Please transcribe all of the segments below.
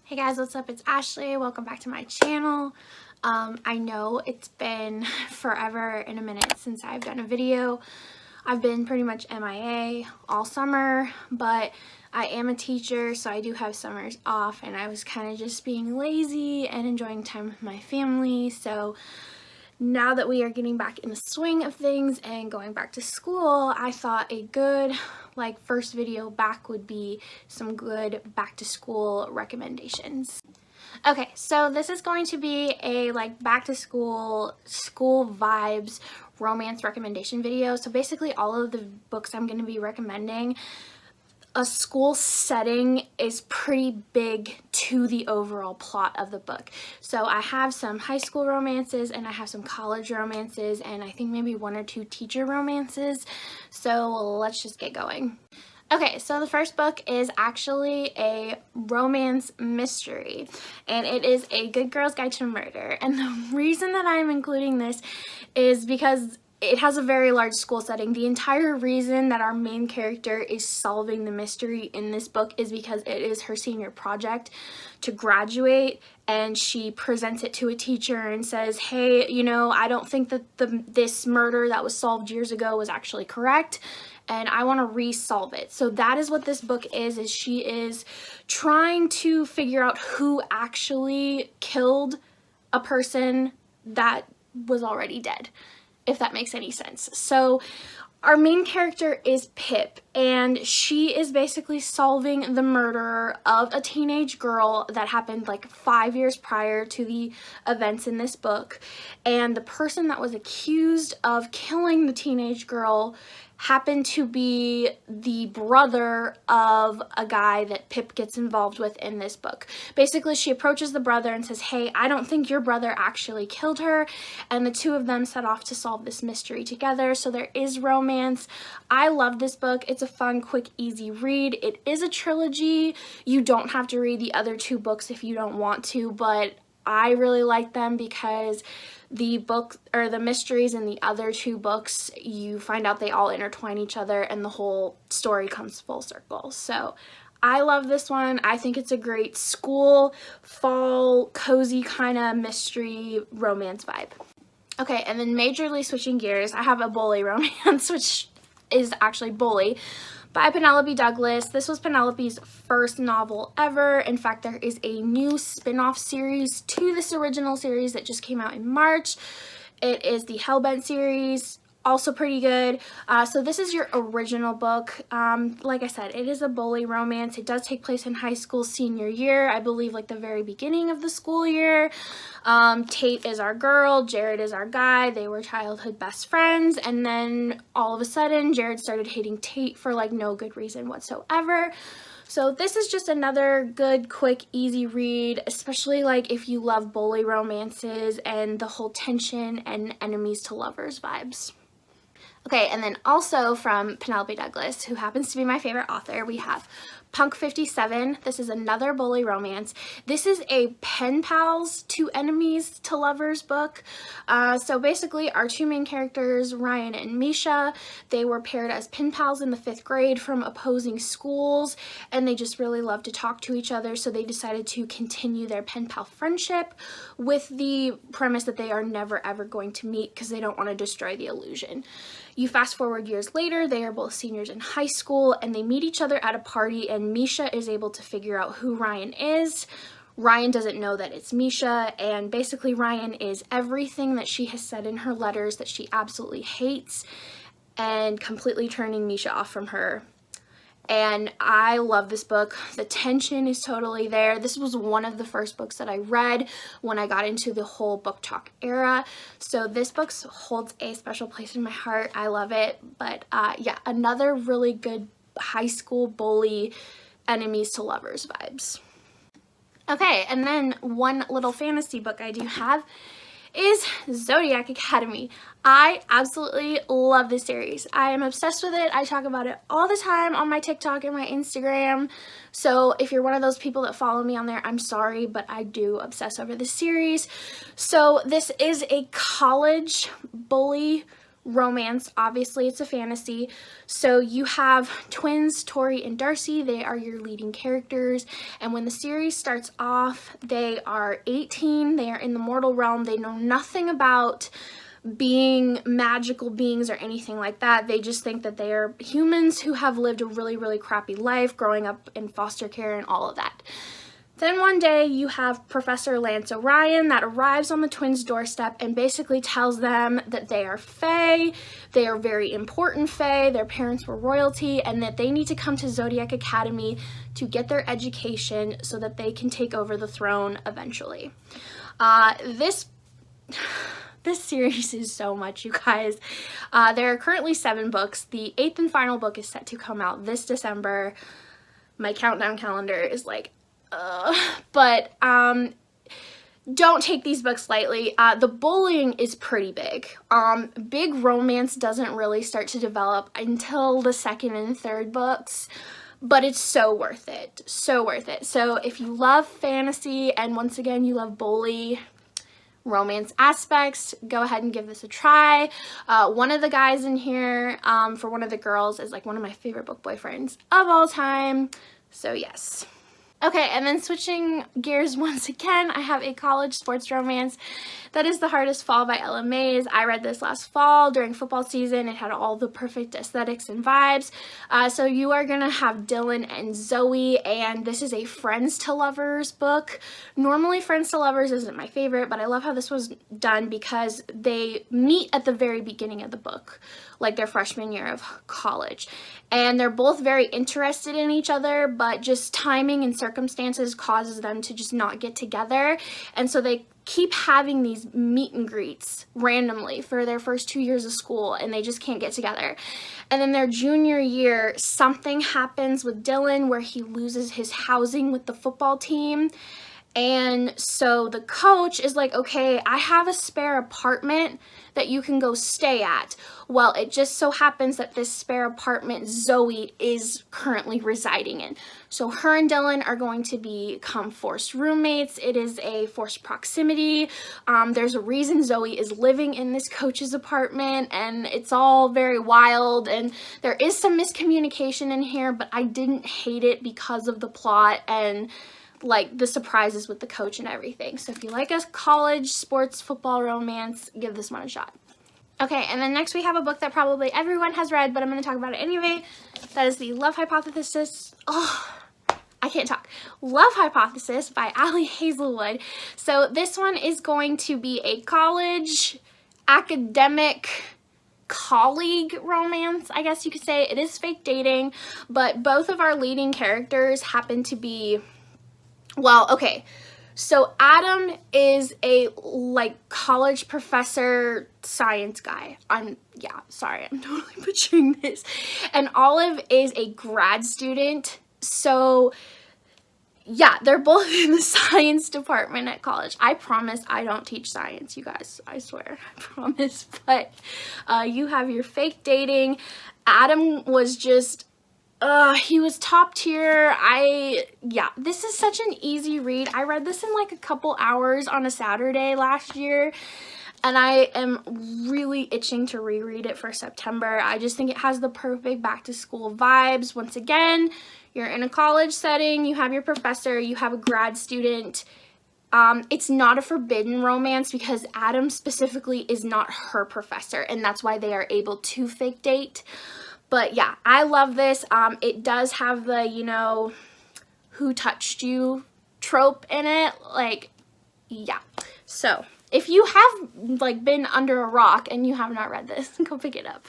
Hey guys, what's up? It's Ashley. Welcome back to my channel. I know it's been forever and a minute since I've done a video. I've been pretty much MIA all summer, but I am a teacher, so I do have summers off, and I was kind of just being lazy and enjoying time with my family. So now that we are getting back in the swing of things and going back to school, I thought a good first video back would be some good back to school recommendations. Okay, so this is going to be a back to school vibes romance recommendation video. So basically all of the books I'm going to be recommending, a school setting is pretty big to the overall plot of the book. So I have some high school romances and I have some college romances and I think maybe one or two teacher romances. So let's just get going. Okay, so the first book is actually a romance mystery, and it is A Good Girl's Guide to Murder. And the reason that I'm including this is because it has a very large school setting. The entire reason that our main character is solving the mystery in this book is because it is her senior project to graduate, and she presents it to a teacher and says, hey, you know, I don't think that this murder that was solved years ago was actually correct, and I want to resolve it. So that is what this book is she is trying to figure out who actually killed a person that was already dead, if that makes any sense. So our main character is Pip, and she is basically solving the murder of a teenage girl that happened 5 years prior to the events in this book. And the person that was accused of killing the teenage girl happened to be the brother of a guy that Pip gets involved with in this book. Basically, she approaches the brother and says, hey, I don't think your brother actually killed her, and the two of them set off to solve this mystery together. So there is romance. I love this book. It's a fun, quick, easy read. It is a trilogy. You don't have to read the other two books if you don't want to, but I really like them because the book or the mysteries in the other two books, you find out they all intertwine each other and the whole story comes full circle. So I love this one. I think it's a great school, fall, cozy kind of mystery romance vibe. Okay, and then majorly switching gears, I have a bully romance, which is actually Bully by Penelope Douglas. This was Penelope's first novel ever. In fact, there is a new spin-off series to this original series that just came out in March. It is the Hellbent series. Also pretty good. So this is your original book. Like I said, it is a bully romance. It does take place in high school senior year, I believe the very beginning of the school year. Tate is our girl, Jared is our guy. They were childhood best friends, and then all of a sudden Jared started hating Tate for no good reason whatsoever. So this is just another good, quick, easy read, especially if you love bully romances and the whole tension and enemies to lovers vibes. Okay, and then also from Penelope Douglas, who happens to be my favorite author, we have Punk 57. This is another bully romance. This is a pen pals to enemies to lovers book. So basically our two main characters, Ryan and Misha, they were paired as pen pals in the 5th grade from opposing schools, and they just really love to talk to each other, so they decided to continue their pen pal friendship with the premise that they are never ever going to meet because they don't want to destroy the illusion. You fast forward years later, they are both seniors in high school, and they meet each other at a party, and Misha is able to figure out who Ryan is. Ryan doesn't know that it's Misha, and basically Ryan is everything that she has said in her letters that she absolutely hates, and completely turning Misha off from her. And I love this book. The tension is totally there. This was one of the first books that I read when I got into the whole book talk era. So this book holds a special place in my heart. I love it. But yeah, another really good high school bully enemies to lovers vibes. Okay, and then one little fantasy book I do have is Zodiac Academy. I absolutely love this series. I am obsessed with it. I talk about it all the time on my TikTok and my Instagram. So if you're one of those people that follow me on there, I'm sorry, but I do obsess over this series. So this is a college bully romance. Obviously, it's a fantasy. So you have twins, Tori and Darcy. They are your leading characters. And when the series starts off, they are 18. They are in the mortal realm. They know nothing about being magical beings or anything like that. They just think that they are humans who have lived a really, really crappy life growing up in foster care and all of that. Then one day you have Professor Lance Orion that arrives on the twins' doorstep and basically tells them that they are fae, they are very important fae, their parents were royalty, and that they need to come to Zodiac Academy to get their education so that they can take over the throne eventually. This series is so much, you guys. There are currently 7 books. The 8th and final book is set to come out this December. My countdown calendar is like, but don't take these books lightly. The bullying is pretty big. Big romance doesn't really start to develop until the 2nd and 3rd books, but it's so worth it. So worth it. So if you love fantasy and once again you love bully romance aspects, go ahead and give this a try. One of the guys in here for one of the girls is like one of my favorite book boyfriends of all time. So yes. Okay, and then switching gears once again, I have a college sports romance. That is The Hardest Fall by Ella Maise. I read this last fall during football season. It had all the perfect aesthetics and vibes. So you are going to have Dylan and Zoe, and this is a friends to lovers book. Normally friends to lovers isn't my favorite, but I love how this was done because they meet at the very beginning of the book, like their freshman year of college. And they're both very interested in each other, but just timing and circumstances causes them to just not get together. And so they keep having these meet and greets randomly for their first 2 years of school, and they just can't get together. And then their junior year, something happens with Dylan where he loses his housing with the football team. And so the coach is like, okay, I have a spare apartment that you can go stay at. Well, it just so happens that this spare apartment Zoe is currently residing in. So her and Dylan are going to become forced roommates. It is a forced proximity. There's a reason Zoe is living in this coach's apartment, and it's all very wild, and there is some miscommunication in here, but I didn't hate it because of the plot and like the surprises with the coach and everything. So if you like a college sports football romance, give this one a shot. Okay, and then next we have a book that probably everyone has read, but I'm going to talk about it anyway. That is The Love Hypothesis. Oh, I can't talk. Love Hypothesis by Hazelwood. So this one is going to be a college academic colleague romance, I guess you could say. It is fake dating, but both of our leading characters happen to be, well, okay, so Adam is a, like, college professor science guy. I'm totally butchering this. And Olive is a grad student. So, yeah, they're both in the science department at college. I promise I don't teach science, you guys. I swear, I promise. But you have your fake dating. Adam was just, he was top tier. This is such an easy read. I read this in like a couple hours on a Saturday last year, and I am really itching to reread it for September. I just think it has the perfect back to school vibes. Once again, you're in a college setting, you have your professor, you have a grad student. It's not a forbidden romance because Adam specifically is not her professor, and that's why they are able to fake date. But yeah, I love this. It does have the, you know, who touched you trope in it. Like, yeah. So if you have like been under a rock and you have not read this, go pick it up.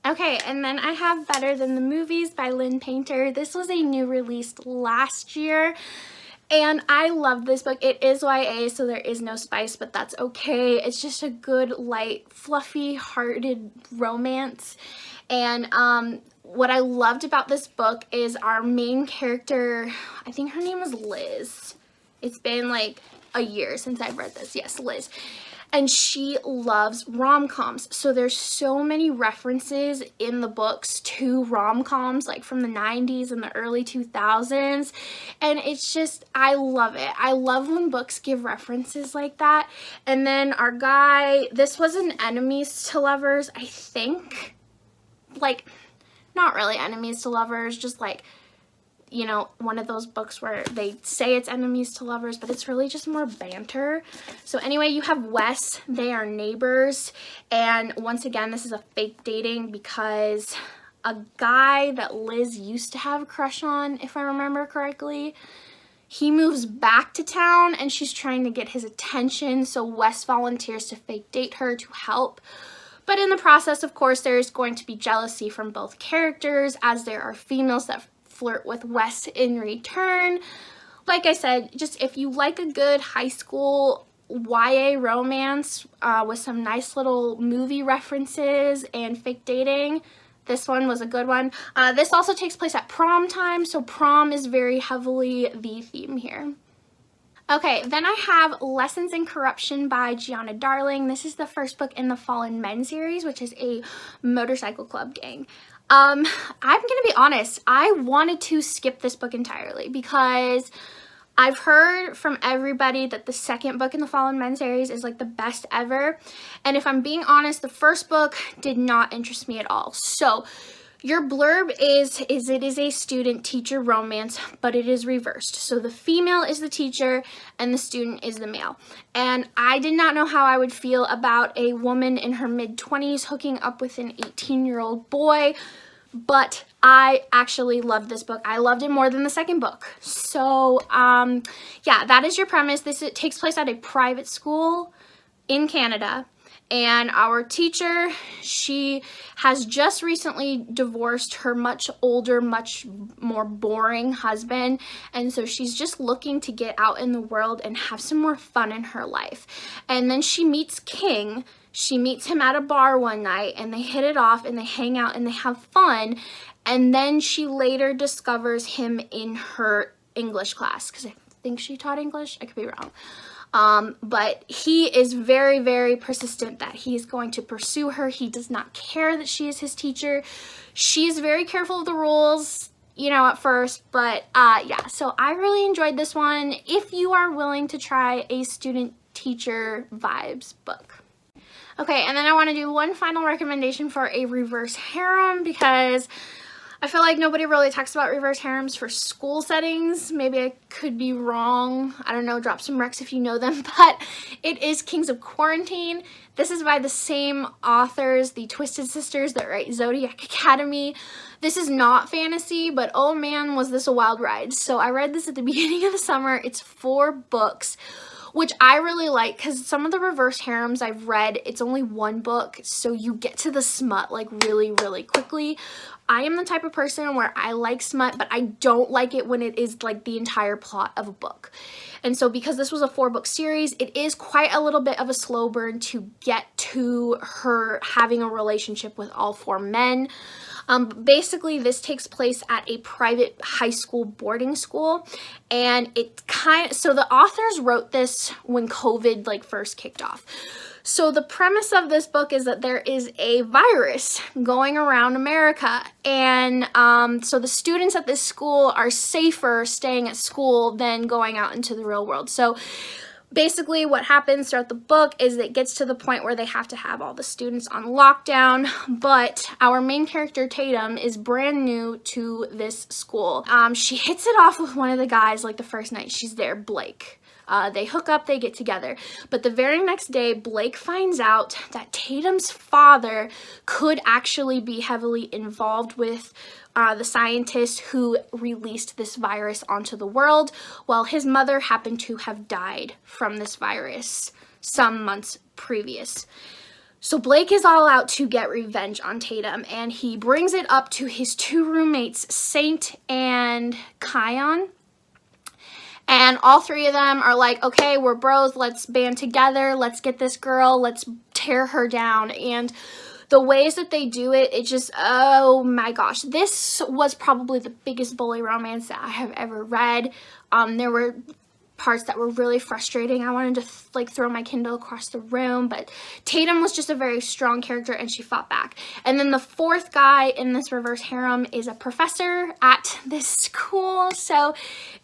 Okay, and then I have Better Than the Movies by Lynn Painter. This was a new release last year, and I love this book. It is YA, so there is no spice, but that's okay. It's just a good, light, fluffy-hearted romance. And what I loved about this book is our main character, I think her name is Liz. It's been like a year since I've read this. Yes, Liz. and she loves rom-coms. So there's so many references in the books to rom-coms, like from the 90s and the early 2000s, and it's just, I love it. I love when books give references like that. And then our guy, this was an enemies to lovers, I think, like, not really enemies to lovers, just like, you know, one of those books where they say it's enemies to lovers, but it's really just more banter. So anyway, you have Wes. They are neighbors. And once again, this is a fake dating because a guy that Liz used to have a crush on, if I remember correctly, he moves back to town and she's trying to get his attention. So Wes volunteers to fake date her to help. But in the process, of course, there's going to be jealousy from both characters, as there are females that flirt with Wes in return. Like I said, just if you like a good high school YA romance with some nice little movie references and fake dating, this one was a good one. This also takes place at prom time, so prom is very heavily the theme here. Okay, then I have Lessons in Corruption by Giana Darling. This is the first book in the Fallen Men series, which is a motorcycle club gang. I'm gonna be honest, I wanted to skip this book entirely because I've heard from everybody that the second book in the Fallen Men series is like the best ever. And if I'm being honest, the first book did not interest me at all. So your blurb is it is a student-teacher romance, but it is reversed. So the female is the teacher and the student is the male. And I did not know how I would feel about a woman in her mid-20s hooking up with an 18-year-old boy, but I actually loved this book. I loved it more than the second book. So, yeah, that is your premise. It takes place at a private school in Canada. And our teacher, she has just recently divorced her much older, much more boring husband. And so she's just looking to get out in the world and have some more fun in her life. And then she meets King. She meets him at a bar one night and they hit it off and they hang out and they have fun. And then she later discovers him in her English class, because I think she taught English. I could be wrong. But he is very, very persistent that he is going to pursue her. He does not care that she is his teacher. She is very careful of the rules, you know, at first, but, yeah, so I really enjoyed this one if you are willing to try a student-teacher vibes book. Okay, and then I want to do one final recommendation for a reverse harem, because I feel like nobody really talks about reverse harems for school settings. Maybe I could be wrong. I don't know, drop some recs if you know them, but it is Kings of Quarantine. This is by the same authors, the Twisted Sisters that write Zodiac Academy. This is not fantasy, but oh man, was this a wild ride. So I read this at the beginning of the summer. It's 4 books, which I really like, because some of the reverse harems I've read, it's only 1 book, so you get to the smut like really, really quickly. I am the type of person where I like smut, but I don't like it when it is like the entire plot of a book. And so because this was a 4-book series, it is quite a little bit of a slow burn to get to her having a relationship with all 4 men. Basically, this takes place at a private high school boarding school, and so the authors wrote this when COVID like first kicked off. So the premise of this book is that there is a virus going around America, and so the students at this school are safer staying at school than going out into the real world. So basically what happens throughout the book is it gets to the point where they have to have all the students on lockdown, but our main character, Tatum, is brand new to this school. She hits it off with one of the guys like the first night she's there, Blake. They hook up, they get together. But the very next day, Blake finds out that Tatum's father could actually be heavily involved with the scientist who released this virus onto the world, while his mother happened to have died from this virus some months previous. So Blake is all out to get revenge on Tatum, and he brings it up to his 2 roommates, Saint and Kion. And all 3 of them are like, okay, we're bros, let's band together, let's get this girl, let's tear her down. And the ways that they do it, it just, oh my gosh. This was probably the biggest bully romance that I have ever read. There were parts that were really frustrating. I wanted to like throw my Kindle across the room, but Tatum was just a very strong character and she fought back. And then the fourth guy in this reverse harem is a professor at this school, so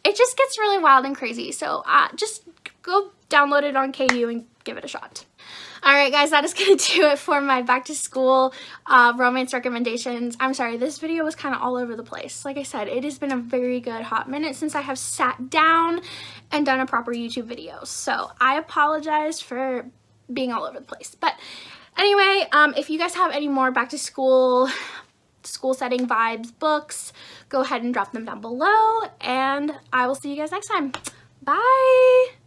it just gets really wild and crazy. So just go download it on KU and give it a shot. Alright guys, that is going to do it for my back to school romance recommendations. I'm sorry, this video was kind of all over the place. Like I said, it has been a very good hot minute since I have sat down and done a proper YouTube video. So I apologize for being all over the place. But anyway, if you guys have any more back to school setting vibes books, go ahead and drop them down below. And I will see you guys next time. Bye!